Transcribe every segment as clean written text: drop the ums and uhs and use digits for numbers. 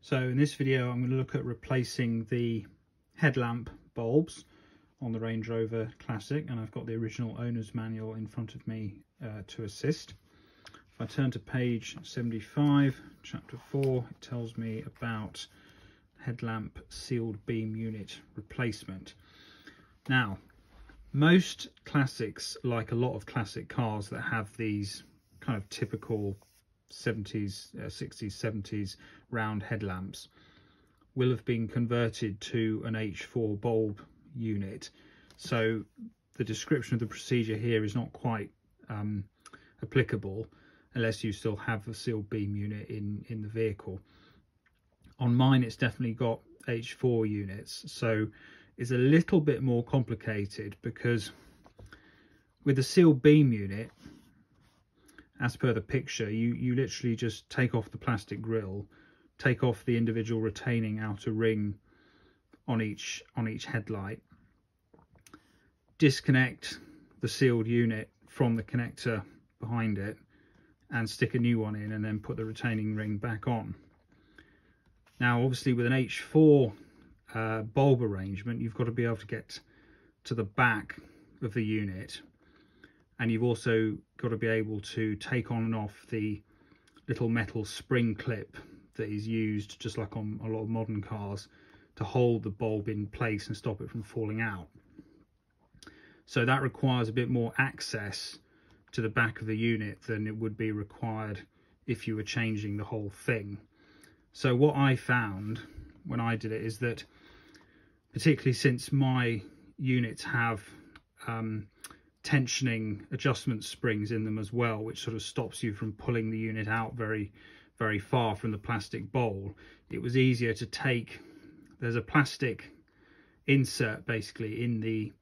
So in this video I'm going to look at replacing the headlamp bulbs on the Range Rover Classic, and I've got the original owner's manual in front of me to assist. If I turn to page 75, chapter 4, it tells me about headlamp sealed beam unit replacement. Now, most classics, like a lot of classic cars that have these kind of typical 70s, 60s, 70s round headlamps, will have been converted to an H4 bulb unit. So the description of the procedure here is not quite applicable unless you still have a sealed beam unit in the vehicle. On mine it's definitely got H4 units, so it's a little bit more complicated, because with a sealed beam unit, as per the picture, you literally just take off the plastic grille, take off the individual retaining outer ring on each headlight, disconnect the sealed unit from the connector behind it and stick a new one in, and then put the retaining ring back on. Now obviously with an H4 bulb arrangement, you've got to be able to get to the back of the unit, and you've also got to be able to take on and off the little metal spring clip that is used, just like on a lot of modern cars, to hold the bulb in place and stop it from falling out. So that requires a bit more access to the back of the unit than it would be required if you were changing the whole thing. So what I found when I did it is that, particularly since my units have tensioning adjustment springs in them as well, which sort of stops you from pulling the unit out very far from the plastic bowl, it was easier to take, there's a plastic insert basically in the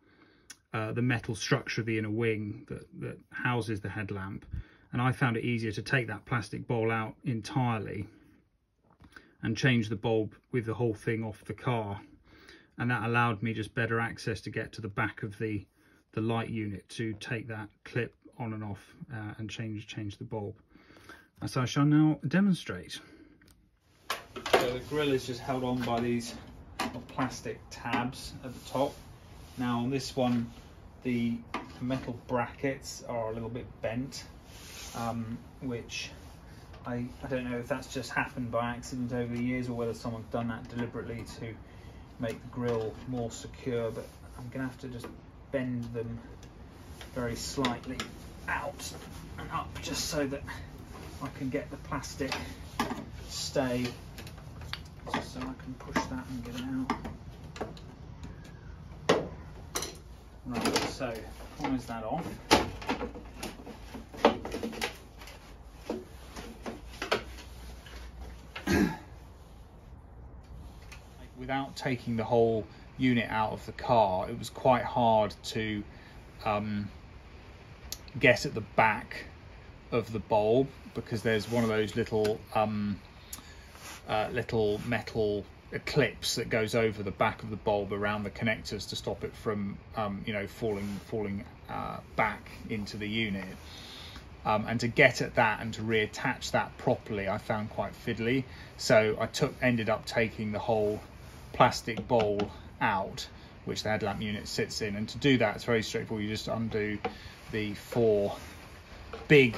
metal structure of the inner wing that houses the headlamp, and I found it easier to take that plastic bowl out entirely and change the bulb with the whole thing off the car, and that allowed me just better access to get to the back of the light unit to take that clip on and off and change the bulb. So I shall now demonstrate. So the grille is just held on by these plastic tabs at the top. Now on this one, the metal brackets are a little bit bent, which I don't know if that's just happened by accident over the years or whether someone's done that deliberately to make the grille more secure, but I'm gonna have to just bend them very slightly out and up, just so that I can get the plastic stay, just so I can push that and get it out. Right, so close that off. Without taking the whole unit out of the car, it was quite hard to get at the back of the bulb, because there's one of those little metal clips that goes over the back of the bulb around the connectors to stop it from falling back into the unit. And to get at that and to reattach that properly, I found quite fiddly. So I ended up taking the whole plastic bowl out, which the headlamp unit sits in, and to do that it's very straightforward. You just undo the 4 big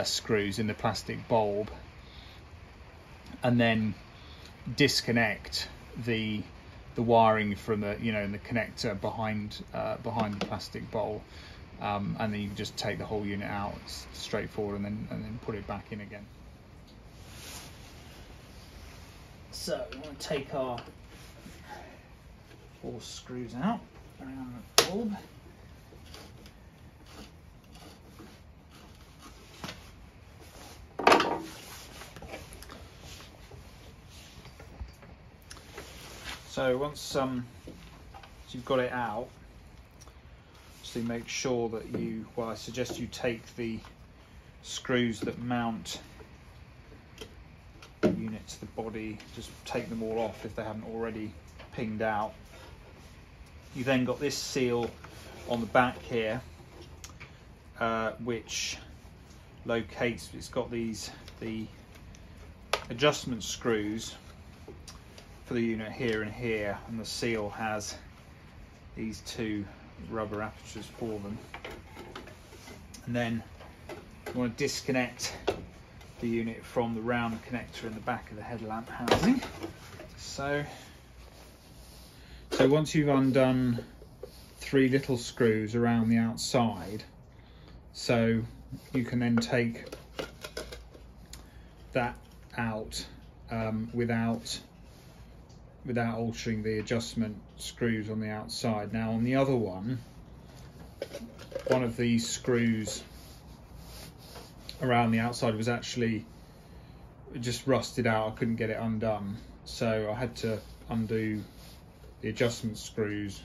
screws in the plastic bulb, and then disconnect the wiring from the in the connector behind the plastic bowl, and then you can just take the whole unit out. It's straightforward, and then put it back in again. So we're going to take our 4 screws out around the bulb. So once you've got it out, just to make sure that I suggest you take the screws that mount the unit to the body, just take them all off if they haven't already pinged out. You then got this seal on the back here, which locates, it's got the adjustment screws for the unit here and here, and the seal has these two rubber apertures for them. And then you want to disconnect the unit from the round connector in the back of the headlamp housing. So once you've undone 3 little screws around the outside, so you can then take that out without altering the adjustment screws on the outside. Now on the other one of these screws around the outside was actually just rusted out. I couldn't get it undone, so I had to undo the adjustment screws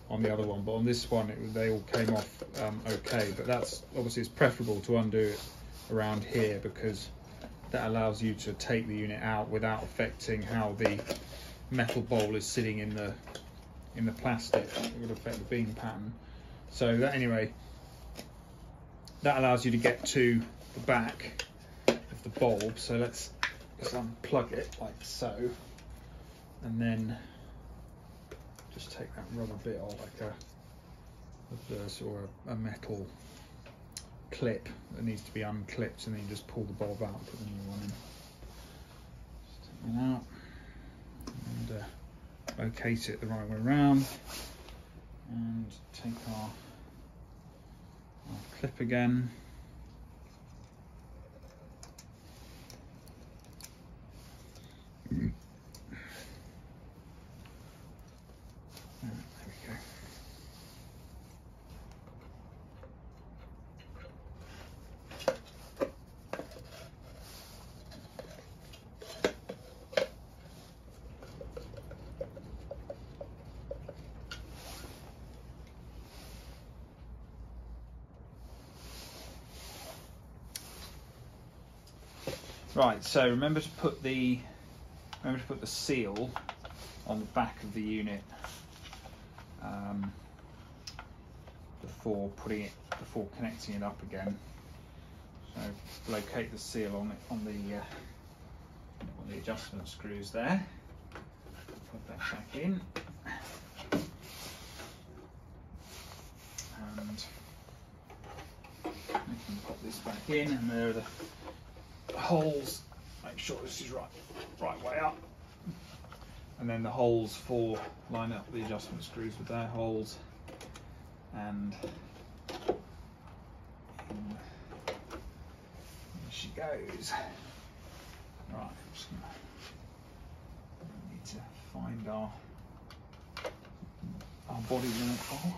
on the other one, but on this one they all came off okay. But that's obviously, it's preferable to undo it around here, because that allows you to take the unit out without affecting how the metal bowl is sitting in the plastic. It would affect the beam pattern. So that, anyway, that allows you to get to the back of the bulb. So let's unplug it like so, and then just take that rubber bit off, like a metal clip that needs to be unclipped, and then you just pull the bulb out and put the new one in. Just take that out and locate it the right way around, and take our clip again. Right, so remember to put the seal on the back of the unit before connecting it up again. So locate the seal on the adjustment screws there. Put that back in, and we can pop this back in, and there are the holes. Make sure this is right way up, and then the holes line up the adjustment screws with their holes, and there she goes. Right, I'm just gonna need to find our body unit hole.